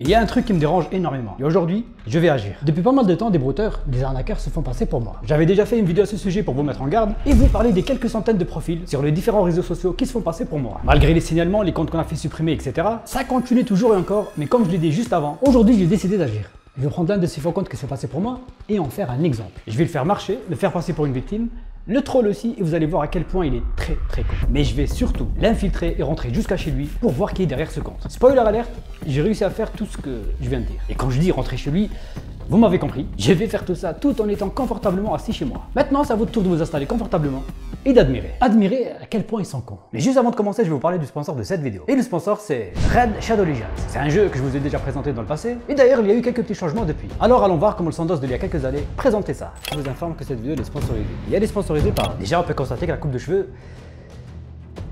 Il y a un truc qui me dérange énormément et aujourd'hui, je vais agir. Depuis pas mal de temps, des brouteurs, des arnaqueurs se font passer pour moi. J'avais déjà fait une vidéo à ce sujet pour vous mettre en garde et vous parler des quelques centaines de profils sur les différents réseaux sociaux qui se font passer pour moi. Malgré les signalements, les comptes qu'on a fait supprimer, etc., ça continue toujours et encore, mais comme je l'ai dit juste avant, aujourd'hui j'ai décidé d'agir. Je vais prendre l'un de ces faux comptes qui se fait passer pour moi et en faire un exemple. Je vais le faire marcher, le faire passer pour une victime, le troll aussi, et vous allez voir à quel point il est très con. Mais je vais surtout l'infiltrer et rentrer jusqu'à chez lui pour voir qui est derrière ce compte. Spoiler alert, j'ai réussi à faire tout ce que je viens de dire. Et quand je dis rentrer chez lui, vous m'avez compris, je vais faire tout ça tout en étant confortablement assis chez moi. Maintenant, c'est à votre tour de vous installer confortablement et d'admirer. Admirer à quel point ils sont cons. Mais juste avant de commencer, je vais vous parler du sponsor de cette vidéo. Et le sponsor, c'est Raid Shadow Legends. C'est un jeu que je vous ai déjà présenté dans le passé. Et d'ailleurs, il y a eu quelques petits changements depuis. Alors allons voir comment le Sandos d'il y a quelques années présentait ça. Je vous informe que cette vidéo est sponsorisée. Il y a des sponsorisés par... Déjà, on peut constater que la coupe de cheveux,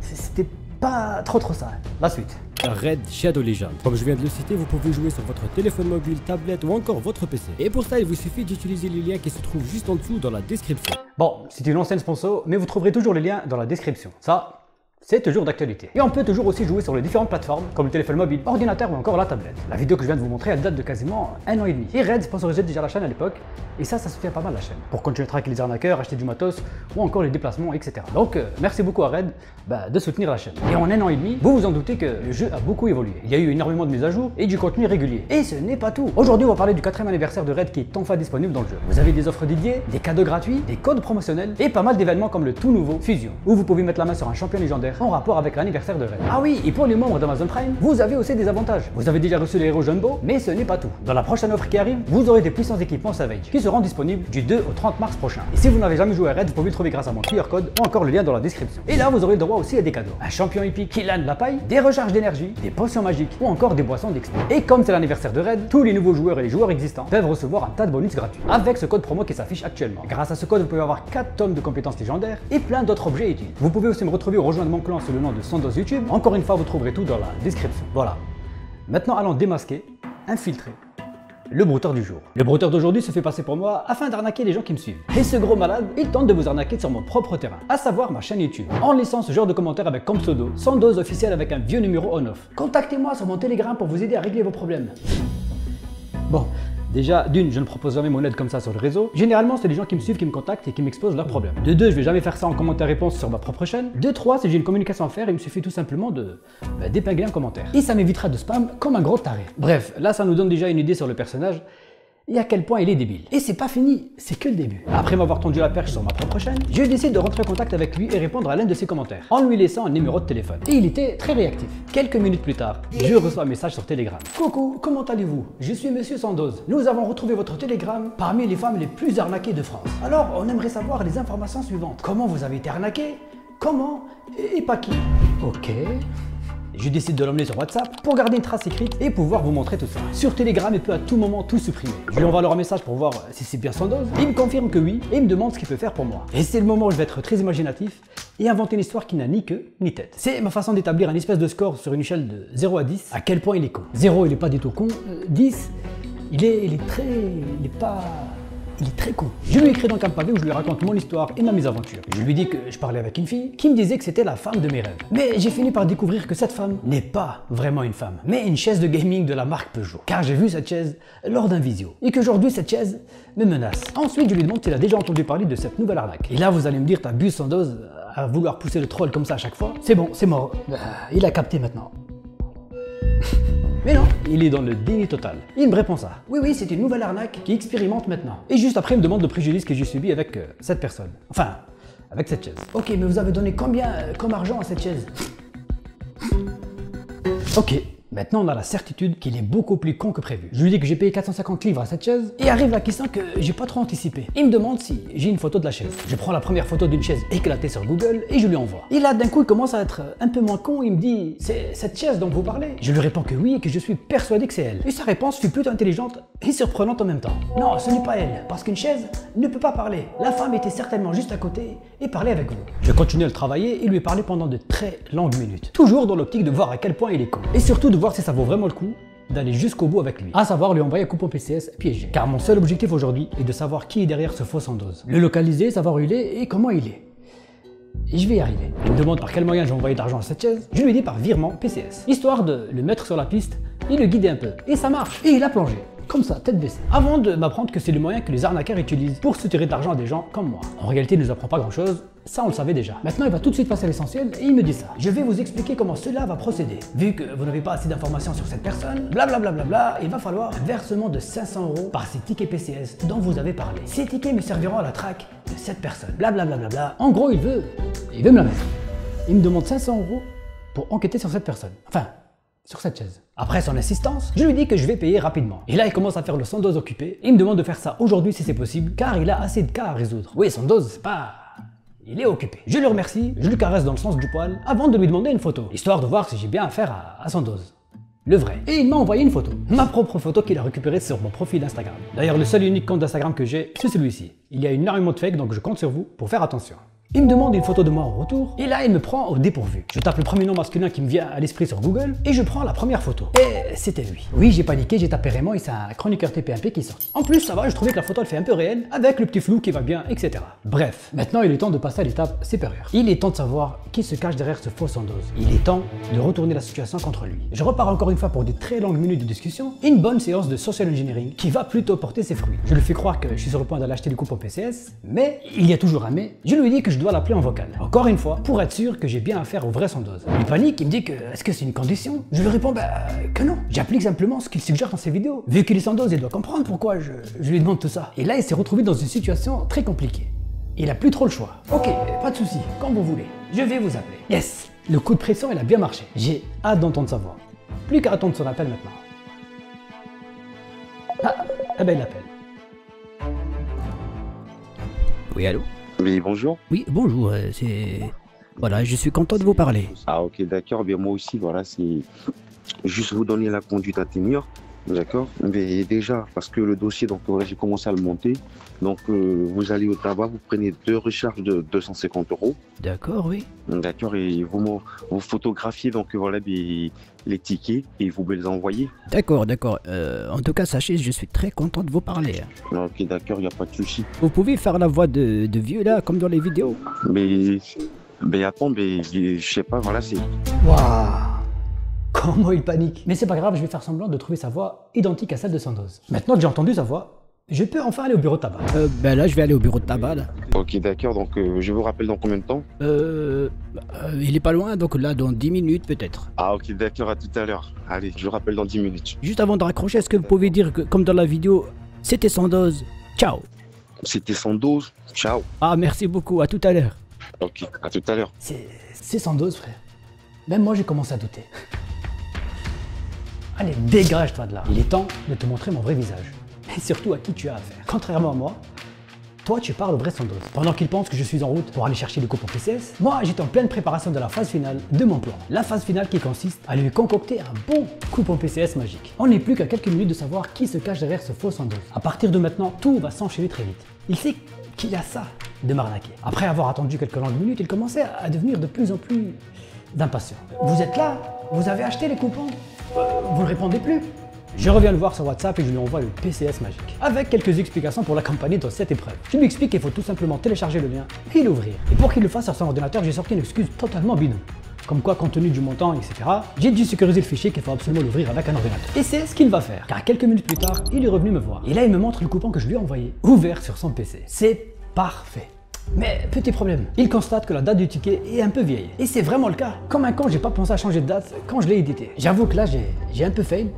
c'était pas trop ça. La suite. Raid Shadow Legends. Comme je viens de le citer, vous pouvez jouer sur votre téléphone mobile, tablette ou encore votre PC. Et pour ça, il vous suffit d'utiliser les liens qui se trouvent juste en dessous dans la description. Bon, c'est une ancienne sponsor, mais vous trouverez toujours les liens dans la description. Ça, c'est toujours d'actualité. Et on peut toujours aussi jouer sur les différentes plateformes, comme le téléphone mobile, ordinateur ou encore la tablette. La vidéo que je viens de vous montrer, elle date de quasiment 1 an et demi. Et Raid sponsorisait déjà la chaîne à l'époque, et ça soutient pas mal la chaîne. Pour continuer à traquer les arnaqueurs, acheter du matos, ou encore les déplacements, etc. Donc, merci beaucoup à Raid de soutenir la chaîne. Et en 1 an et demi, vous vous en doutez que le jeu a beaucoup évolué. Il y a eu énormément de mises à jour et du contenu régulier. Et ce n'est pas tout. Aujourd'hui, on va parler du 4e anniversaire de Raid qui est enfin disponible dans le jeu. Vous avez des offres dédiées, des cadeaux gratuits, des codes promotionnels, et pas mal d'événements comme le tout nouveau Fusion, où vous pouvez mettre la main sur un champion légendaire en rapport avec l'anniversaire de Raid. Ah oui, et pour les membres d'Amazon Prime, vous avez aussi des avantages. Vous avez déjà reçu les héros Jumbo, mais ce n'est pas tout. Dans la prochaine offre qui arrive, vous aurez des puissants équipements Savage qui seront disponibles du 2 au 30 mars prochain. Et si vous n'avez jamais joué à Raid, vous pouvez le trouver grâce à mon QR code ou encore le lien dans la description. Et là, vous aurez le droit aussi à des cadeaux. Un champion épique qui lane la paille, des recharges d'énergie, des potions magiques ou encore des boissons d'XP. Et comme c'est l'anniversaire de Raid, tous les nouveaux joueurs et les joueurs existants peuvent recevoir un tas de bonus gratuits avec ce code promo qui s'affiche actuellement. Grâce à ce code, vous pouvez avoir 4 tonnes de compétences légendaires et plein d'autres objets utiles. Vous pouvez aussi me retrouver au rejoindre mon clan sous le nom de Sandos YouTube. Encore une fois, vous trouverez tout dans la description. Voilà. Maintenant, allons démasquer, infiltrer le brouteur du jour. Le brouteur d'aujourd'hui se fait passer pour moi afin d'arnaquer les gens qui me suivent. Et ce gros malade, il tente de vous arnaquer sur mon propre terrain, à savoir ma chaîne YouTube, en laissant ce genre de commentaires avec comme pseudo, Sandos officiel avec un vieux numéro on-off. Contactez-moi sur mon Telegram pour vous aider à régler vos problèmes. Bon. Déjà, d'une, je ne propose jamais mon aide comme ça sur le réseau. Généralement, c'est les gens qui me suivent qui me contactent et qui m'exposent leurs problèmes. De 2, je vais jamais faire ça en commentaire-réponse sur ma propre chaîne. De 3, si j'ai une communication à faire, il me suffit tout simplement d'épingler un commentaire. Et ça m'évitera de spam comme un gros taré. Bref, là, ça nous donne déjà une idée sur le personnage et à quel point il est débile. Et c'est pas fini, c'est que le début. Après m'avoir tendu la perche sur ma propre chaîne, je décide de rentrer en contact avec lui et répondre à l'un de ses commentaires, en lui laissant un numéro de téléphone. Et il était très réactif. Quelques minutes plus tard, je reçois un message sur Telegram. Coucou, comment allez-vous? Je suis Monsieur Sandos. Nous avons retrouvé votre Telegram parmi les femmes les plus arnaquées de France. Alors, on aimerait savoir les informations suivantes. Comment vous avez été arnaqué? Comment? Et pas qui? Ok. Je décide de l'emmener sur WhatsApp pour garder une trace écrite et pouvoir vous montrer tout ça. Sur Telegram, il peut à tout moment tout supprimer. Je lui envoie leur message pour voir si c'est bien Sandos. Il me confirme que oui et il me demande ce qu'il peut faire pour moi. Et c'est le moment où je vais être très imaginatif et inventer une histoire qui n'a ni queue ni tête. C'est ma façon d'établir un espèce de score sur une échelle de 0 à 10, à quel point il est con. 0, il est pas du tout con. 10, il est très con. Je lui écris donc un pavé où je lui raconte mon histoire et ma mésaventure. Je lui dis que je parlais avec une fille qui me disait que c'était la femme de mes rêves. Mais j'ai fini par découvrir que cette femme n'est pas vraiment une femme, mais une chaise de gaming de la marque Peugeot. Car j'ai vu cette chaise lors d'un visio. Et qu'aujourd'hui cette chaise me menace. Ensuite je lui demande s'il a déjà entendu parler de cette nouvelle arnaque. Et là vous allez me dire, t'abuses Sandos à vouloir pousser le troll comme ça à chaque fois. C'est bon, c'est mort. Il a capté maintenant. Mais non, il est dans le déni total. Il me répond ça. Oui, c'est une nouvelle arnaque qui expérimente maintenant. Et juste après, il me demande le préjudice que j'ai subi avec cette personne. Enfin, avec cette chaise. Ok, mais vous avez donné combien comme argent à cette chaise? Ok. Maintenant, on a la certitude qu'il est beaucoup plus con que prévu. Je lui dis que j'ai payé 450 livres à cette chaise et arrive la question que j'ai pas trop anticipé. Il me demande si j'ai une photo de la chaise. Je prends la première photo d'une chaise éclatée sur Google et je lui envoie. Et là, d'un coup, il commence à être un peu moins con. Il me dit, c'est cette chaise dont vous parlez? Je lui réponds que oui et que je suis persuadé que c'est elle. Et sa réponse fut plutôt intelligente et surprenante en même temps. Non, ce n'est pas elle, parce qu'une chaise ne peut pas parler. La femme était certainement juste à côté et parlait avec vous. Je continue à le travailler et lui parler pendant de très longues minutes. Toujours dans l'optique de voir à quel point il est con. Et surtout de voir si ça vaut vraiment le coup d'aller jusqu'au bout avec lui, à savoir lui envoyer un coupon PCS piégé. Car mon seul objectif aujourd'hui est de savoir qui est derrière ce faux Sandos. Le localiser, savoir où il est et comment il est. Et je vais y arriver. Il me demande par quel moyen je vais envoyer d'argent à cette chaise. Je lui dis par virement PCS. Histoire de le mettre sur la piste et le guider un peu. Et ça marche. Et il a plongé. Comme ça, tête baissée. Avant de m'apprendre que c'est le moyen que les arnaqueurs utilisent pour se tirer d'argent à des gens comme moi. En réalité, il ne nous apprend pas grand chose. Ça, on le savait déjà. Maintenant, il va tout de suite passer à l'essentiel et il me dit ça. Je vais vous expliquer comment cela va procéder. Vu que vous n'avez pas assez d'informations sur cette personne, blablabla, il va falloir un versement de 500 € par ces tickets PCS dont vous avez parlé. Ces tickets me serviront à la traque de cette personne. Blablabla. En gros, il veut me la mettre. Il me demande 500 € pour enquêter sur cette personne. Enfin, sur cette chaise. Après son insistance, je lui dis que je vais payer rapidement. Et là, il commence à faire le Sandoz occupé. Il me demande de faire ça aujourd'hui si c'est possible, car il a assez de cas à résoudre. Oui, Sandoz, c'est pas... Il est occupé. Je le remercie, je lui caresse dans le sens du poil, avant de lui demander une photo, histoire de voir si j'ai bien affaire à Sandoz. Le vrai. Et il m'a envoyé une photo. Ma propre photo qu'il a récupérée sur mon profil Instagram. D'ailleurs, le seul et unique compte d'Instagram que j'ai, c'est celui-ci. Il y a énormément de fake, donc je compte sur vous pour faire attention. Il me demande une photo de moi en retour, et là il me prend au dépourvu. Je tape le premier nom masculin qui me vient à l'esprit sur Google, et je prends la première photo. Et c'était lui. Oui, j'ai paniqué, j'ai tapé Raymond et c'est un chroniqueur TPMP qui sort. En plus, ça va, je trouvais que la photo elle fait un peu réelle, avec le petit flou qui va bien, etc. Bref, maintenant il est temps de passer à l'étape supérieure. Il est temps de savoir qui se cache derrière ce faux Sandoz. Il est temps de retourner la situation contre lui. Je repars encore une fois pour des très longues minutes de discussion, et une bonne séance de social engineering qui va plutôt porter ses fruits. Je lui fais croire que je suis sur le point d'aller acheter du coupon PCS, mais il y a toujours un mais. Je lui dis que je dois l'appeler en vocal. Encore une fois, pour être sûr que j'ai bien affaire au vrai Sandoz. Il panique, il me dit que est-ce que c'est une condition? Je lui réponds que non. J'applique simplement ce qu'il suggère dans ses vidéos. Vu qu'il est Sandoz, il doit comprendre pourquoi je lui demande tout ça. Et là, il s'est retrouvé dans une situation très compliquée. Il a plus trop le choix. Ok, pas de souci, quand vous voulez. Je vais vous appeler. Yes, le coup de pression, il a bien marché. J'ai hâte d'entendre sa voix. Plus qu'à attendre son appel maintenant. Ah ben il appelle. Oui, allô? Oui, bonjour. Oui, bonjour, c'est... Voilà, je suis content de vous parler. Ah, ok, d'accord. Bien, moi aussi, voilà, c'est juste vous donner la conduite à tenir, d'accord? Mais déjà, parce que le dossier, donc, j'ai commencé à le monter. Donc, vous allez au tabac, vous prenez 2 recharges de 250 €. D'accord, oui. D'accord, et vous photographiez, donc, voilà, les tickets et vous me les envoyez. D'accord. En tout cas, sachez, je suis très content de vous parler. Ok, d'accord, il n'y a pas de souci. Vous pouvez faire la voix de vieux, là, comme dans les vidéos. Mais attends, je sais pas, voilà, c'est... Waouh! Comment il panique! Mais c'est pas grave, je vais faire semblant de trouver sa voix identique à celle de Sandoz. Maintenant que j'ai entendu sa voix, je peux enfin aller au bureau de tabac. Ben là, je vais aller au bureau de tabac, là. Ok, d'accord, donc je vous rappelle dans combien de temps? Il est pas loin, donc là, dans 10 minutes, peut-être. Ah, ok, d'accord, à tout à l'heure. Allez, je vous rappelle dans 10 minutes. Juste avant de raccrocher, est-ce que vous pouvez dire que, comme dans la vidéo, c'était Sandoz? Ciao! C'était Sandoz. Ciao. Ah, merci beaucoup, à tout à l'heure. Ok, à tout à l'heure. C'est Sandoz, frère. Même moi, j'ai commencé à douter. Allez, dégage-toi de là. Il est temps de te montrer mon vrai visage. Et surtout à qui tu as affaire. Contrairement à moi, toi, tu parles au vrai Sandoz. Pendant qu'il pense que je suis en route pour aller chercher le coupon PCS, moi, j'étais en pleine préparation de la phase finale de mon plan. La phase finale qui consiste à lui concocter un bon coupon PCS magique. On n'est plus qu'à quelques minutes de savoir qui se cache derrière ce faux Sandoz. À partir de maintenant, tout va s'enchaîner très vite. Il sait qu'il a ça de m'arnaquer. Après avoir attendu quelques longues minutes, il commençait à devenir de plus en plus impatient. Vous êtes là? Vous avez acheté les coupons? Vous ne répondez plus? Je reviens le voir sur WhatsApp et je lui envoie le PCS magique. Avec quelques explications pour l'accompagner dans cette épreuve. Je lui explique qu'il faut tout simplement télécharger le lien et l'ouvrir. Et pour qu'il le fasse sur son ordinateur, j'ai sorti une excuse totalement bidon. Comme quoi, compte tenu du montant, etc., j'ai dû sécuriser le fichier qu'il faut absolument l'ouvrir avec un ordinateur. Et c'est ce qu'il va faire, car quelques minutes plus tard, il est revenu me voir. Et là, il me montre le coupon que je lui ai envoyé, ouvert sur son PC. C'est parfait. Mais petit problème, il constate que la date du ticket est un peu vieille. Et c'est vraiment le cas. Comme un con, j'ai pas pensé à changer de date quand je l'ai édité. J'avoue que là, j'ai un peu fail.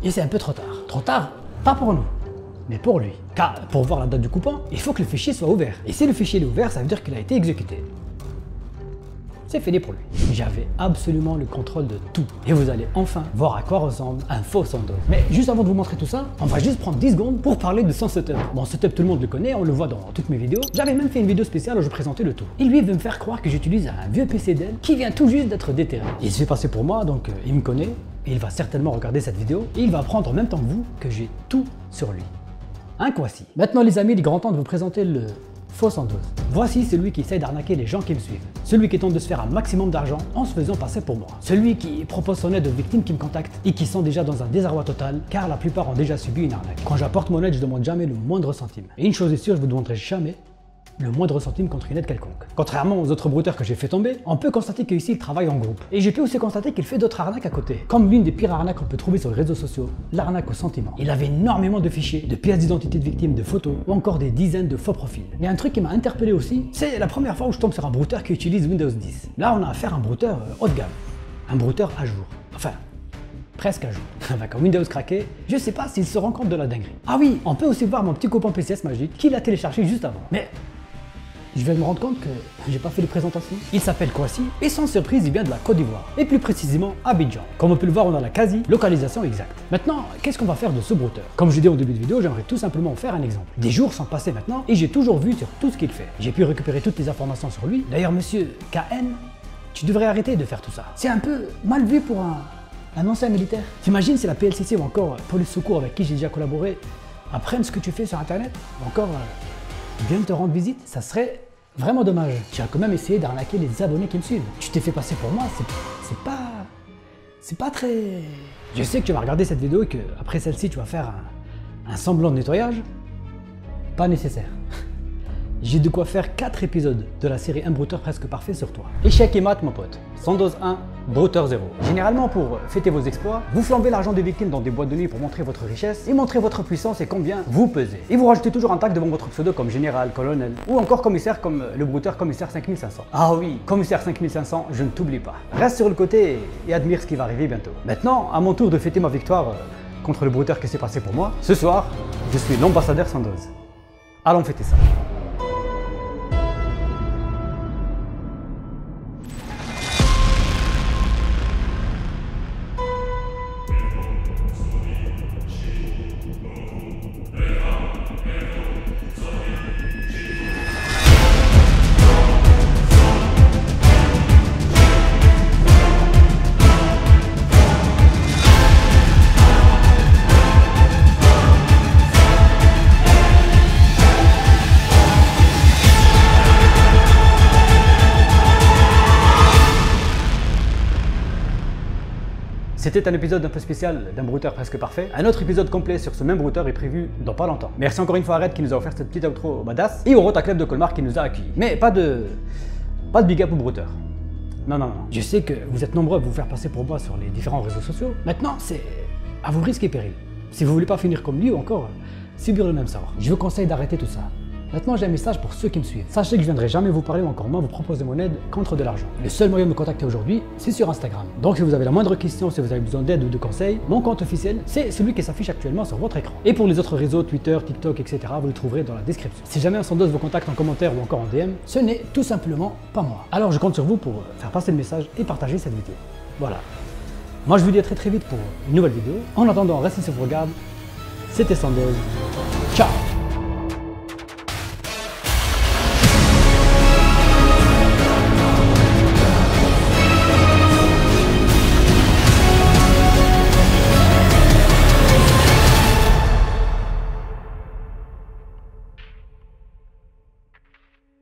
Et c'est un peu trop tard. Trop tard, pas pour nous, mais pour lui. Car pour voir la date du coupon, il faut que le fichier soit ouvert. Et si le fichier est ouvert, ça veut dire qu'il a été exécuté. C'est fini pour lui. J'avais absolument le contrôle de tout. Et vous allez enfin voir à quoi ressemble un faux Sandoz. Mais juste avant de vous montrer tout ça, on va juste prendre 10 secondes pour parler de son setup. Bon, setup, tout le monde le connaît, on le voit dans toutes mes vidéos. J'avais même fait une vidéo spéciale où je présentais le tout. Et lui, il veut me faire croire que j'utilise un vieux PC Dell qui vient tout juste d'être déterré. Il se fait passer pour moi, donc il me connaît. Et il va certainement regarder cette vidéo. Et il va apprendre en même temps que vous que j'ai tout sur lui. Un quasi. Maintenant, les amis, il est grand temps de vous présenter le faux Sandoz. Voici celui qui essaie d'arnaquer les gens qui me suivent. Celui qui tente de se faire un maximum d'argent en se faisant passer pour moi. Celui qui propose son aide aux victimes qui me contactent et qui sont déjà dans un désarroi total car la plupart ont déjà subi une arnaque. Quand j'apporte mon aide, je ne demande jamais le moindre centime. Et une chose est sûre, je ne vous demanderai jamais le moindre centime contre une aide quelconque. Contrairement aux autres brouteurs que j'ai fait tomber, on peut constater qu'ici il travaille en groupe. Et j'ai pu aussi constater qu'il fait d'autres arnaques à côté, comme l'une des pires arnaques qu'on peut trouver sur les réseaux sociaux, l'arnaque au sentiment. Il avait énormément de fichiers, de pièces d'identité de victimes, de photos, ou encore des dizaines de faux profils. Mais un truc qui m'a interpellé aussi, c'est la première fois où je tombe sur un brouteur qui utilise Windows 10. Là on a affaire à un brouteur haut de gamme, un brouteur à jour. Enfin, presque à jour. Avec un Windows craqué, je sais pas s'il se rend compte de la dinguerie. Ah oui, on peut aussi voir mon petit copain PCS magique qui l'a téléchargé juste avant. Mais je vais me rendre compte que j'ai pas fait de présentation. Il s'appelle Kwasi et sans surprise il vient de la Côte d'Ivoire et plus précisément Abidjan. Comme on peut le voir, on a la quasi-localisation exacte. Maintenant, qu'est-ce qu'on va faire de ce brouteur? Comme je dis en début de vidéo, j'aimerais tout simplement faire un exemple. Des jours sont passés maintenant et j'ai toujours vu sur tout ce qu'il fait. J'ai pu récupérer toutes les informations sur lui. D'ailleurs, monsieur KN, tu devrais arrêter de faire tout ça. C'est un peu mal vu pour un ancien militaire. T'imagines si la PLCC ou encore Police Secours avec qui j'ai déjà collaboré apprennent ce que tu fais sur internet ou encore viennent te rendre visite, ça serait vraiment dommage. Tu as quand même essayé d'arnaquer les abonnés qui me suivent. Tu t'es fait passer pour moi, c'est pas très... Je sais que tu vas regarder cette vidéo et qu'après celle-ci tu vas faire un semblant de nettoyage. Pas nécessaire. J'ai de quoi faire 4 épisodes de la série Un brouteur presque parfait sur toi. Échec et mat mon pote, Sandoz 1, brouteur 0. Généralement pour fêter vos exploits, vous flambez l'argent des victimes dans des boîtes de nuit pour montrer votre richesse et montrer votre puissance et combien vous pesez. Et vous rajoutez toujours un tag devant votre pseudo comme général, colonel ou encore commissaire comme le brouteur commissaire 5500. Ah oui, commissaire 5500, je ne t'oublie pas. Reste sur le côté et admire ce qui va arriver bientôt. Maintenant, à mon tour de fêter ma victoire contre le brouteur qui s'est passé pour moi. Ce soir, je suis l'ambassadeur Sandoz. Allons fêter ça. C'était un épisode un peu spécial d'un brouteur presque parfait. Un autre épisode complet sur ce même brouteur est prévu dans pas longtemps. Merci encore une fois à Red qui nous a offert cette petite outro badass et au Rota Club de Colmar qui nous a accueillis. Mais pas de big up au brouteur. Non, non, non. Je sais que vous êtes nombreux à vous faire passer pour moi sur les différents réseaux sociaux. Maintenant, c'est à vos risques et périls. Si vous voulez pas finir comme lui ou encore subir le même sort, je vous conseille d'arrêter tout ça. Maintenant, j'ai un message pour ceux qui me suivent. Sachez que je viendrai jamais vous parler ou encore moins vous proposer mon aide contre de l'argent. Le seul moyen de me contacter aujourd'hui, c'est sur Instagram. Donc si vous avez la moindre question, si vous avez besoin d'aide ou de conseils, mon compte officiel, c'est celui qui s'affiche actuellement sur votre écran. Et pour les autres réseaux, Twitter, TikTok, etc., vous le trouverez dans la description. Si jamais un Sandoz vous contacte en commentaire ou encore en DM, ce n'est tout simplement pas moi. Alors je compte sur vous pour faire passer le message et partager cette vidéo. Voilà. Moi je vous dis à très vite pour une nouvelle vidéo. En attendant, restez sur vos gardes. C'était Sandoz. Ciao.